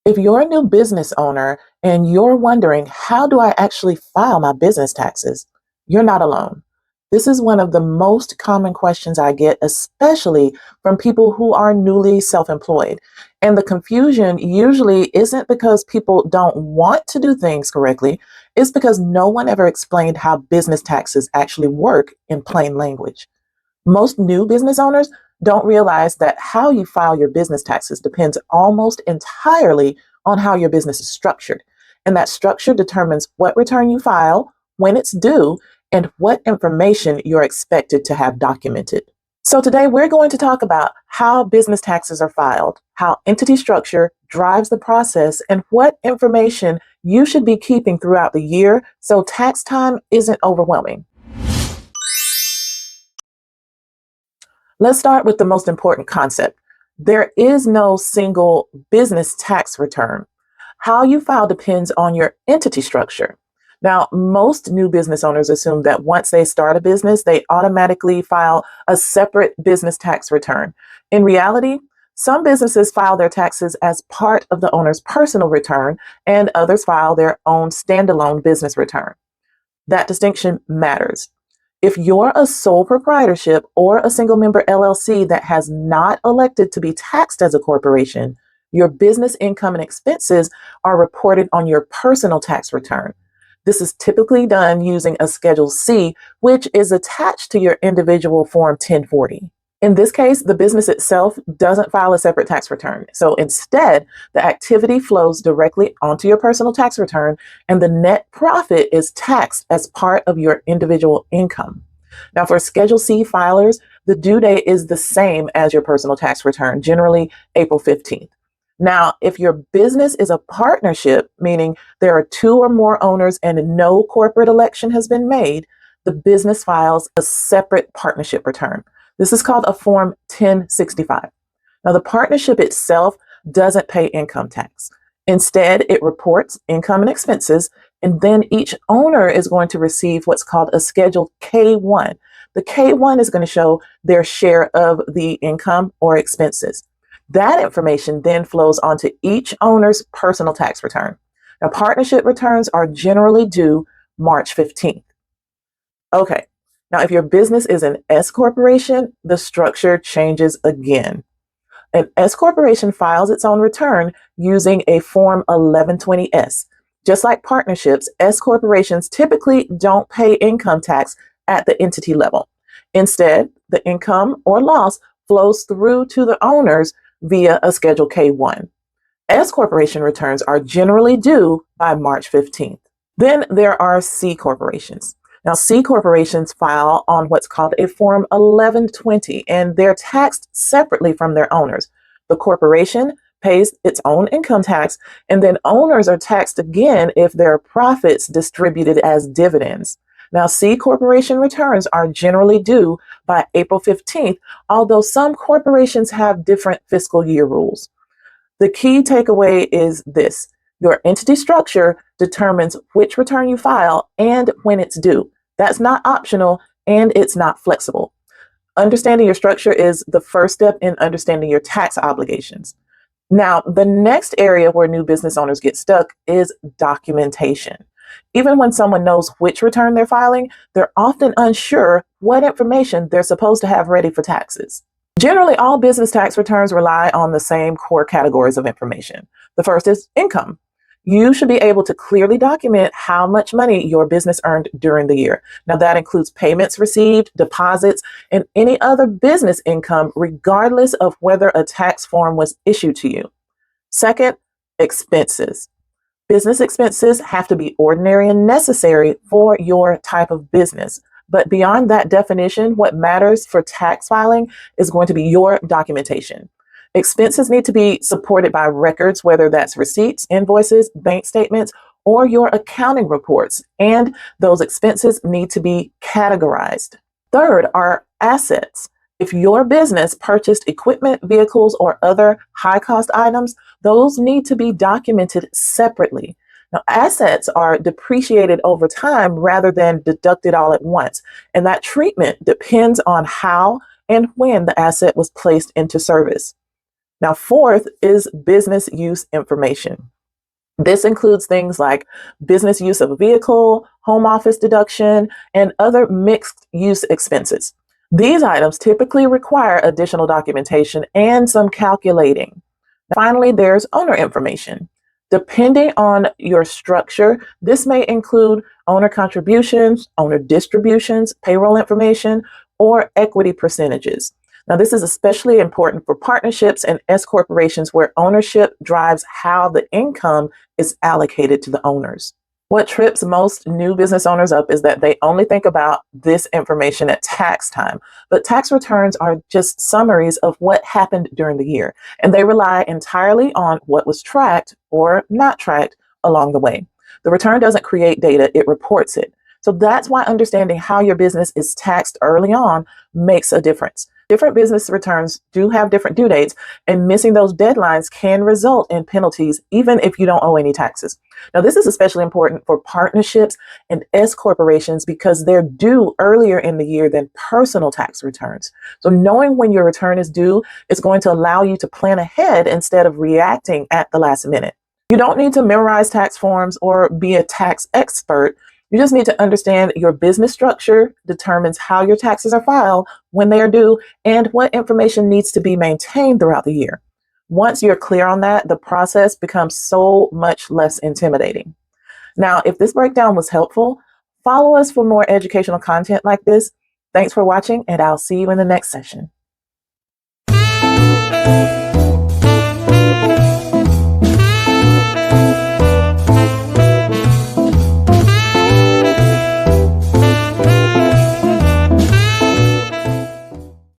If you're a new business owner and you're wondering, how do I actually file my business taxes? You're not alone. This is one of the most common questions I get, especially from people who are newly self employed. And the confusion usually isn't because people don't want to do things correctly, it's because no one ever explained how business taxes actually work in plain language. Most new business owners don't realize that how you file your business taxes depends almost entirely on how your business is structured. And that structure determines what return you file, when it's due, and what information you're expected to have documented. So, today we're going to talk about how business taxes are filed, how entity structure drives the process, and what information you should be keeping throughout the year so tax time isn't overwhelming. Let's start with the most important concept. There is no single business tax return. How you file depends on your entity structure. Now, most new business owners assume that once they start a business, they automatically file a separate business tax return. In reality, some businesses file their taxes as part of the owner's personal return, and others file their own standalone business return. That distinction matters. If you're a sole proprietorship or a single member LLC that has not elected to be taxed as a corporation, your business income and expenses are reported on your personal tax return. This is typically done using a Schedule C, which is attached to your individual Form 1040. In this case, the business itself doesn't file a separate tax return. So instead, the activity flows directly onto your personal tax return, and the net profit is taxed as part of your individual income. Now, for Schedule C filers, the due date is the same as your personal tax return, generally April 15th. Now, if your business is a partnership, meaning there are two or more owners and no corporate election has been made, the business files a separate partnership return. This is called a Form 1065. Now, the partnership itself doesn't pay income tax. Instead, it reports income and expenses, and then each owner is going to receive what's called a Schedule K1. The K1 is going to show their share of the income or expenses. That information then flows onto each owner's personal tax return. Now, partnership returns are generally due March 15th. Okay, now if your business is an S corporation, the structure changes again. An S corporation files its own return using a Form 1120S. Just like partnerships, S corporations typically don't pay income tax at the entity level. Instead, the income or loss flows through to the owners via a Schedule K1. S corporation returns are generally due by March 15th. Then there are C corporations. Now, C corporations file on what's called a Form 1120, and they're taxed separately from their owners. The corporation pays its own income tax, and then owners are taxed again if there are profits distributed as dividends. Now, C corporation returns are generally due by April 15th, although some corporations have different fiscal year rules. The key takeaway is this: your entity structure determines which return you file and when it's due. That's not optional, and it's not flexible. Understanding your structure is the first step in understanding your tax obligations. Now, the next area where new business owners get stuck is documentation. Even when someone knows which return they're filing, they're often unsure what information they're supposed to have ready for taxes. Generally, all business tax returns rely on the same core categories of information. The first is income. You should be able to clearly document how much money your business earned during the year. Now, that includes payments received, deposits, and any other business income, regardless of whether a tax form was issued to you. Second, expenses. Business expenses have to be ordinary and necessary for your type of business. But beyond that definition, what matters for tax filing is going to be your documentation. Expenses need to be supported by records, whether that's receipts, invoices, bank statements, or your accounting reports. And those expenses need to be categorized. Third are assets. If your business purchased equipment, vehicles, or other high cost items, those need to be documented separately. Now, assets are depreciated over time rather than deducted all at once, and that treatment depends on how and when the asset was placed into service. Now, fourth is business use information. This includes things like business use of a vehicle, home office deduction, and other mixed use expenses. These items typically require additional documentation and some calculating. Finally, there's owner information. Depending on your structure, this may include owner contributions, owner distributions, payroll information, or equity percentages. Now, this is especially important for partnerships and S corporations where ownership drives how the income is allocated to the owners. What trips most new business owners up is that they only think about this information at tax time. But tax returns are just summaries of what happened during the year, and they rely entirely on what was tracked or not tracked along the way. The return doesn't create data, it reports it. So that's why understanding how your business is taxed early on makes a difference. Different business returns do have different due dates, and missing those deadlines can result in penalties even if you don't owe any taxes. Now, this is especially important for partnerships and S corporations because they're due earlier in the year than personal tax returns. So, knowing when your return is due is going to allow you to plan ahead instead of reacting at the last minute. You don't need to memorize tax forms or be a tax expert. You just need to understand your business structure determines how your taxes are filed, when they are due, and what information needs to be maintained throughout the year. Once you're clear on that, the process becomes so much less intimidating. Now, if this breakdown was helpful, follow us for more educational content like this. Thanks for watching, and I'll see you in the next session.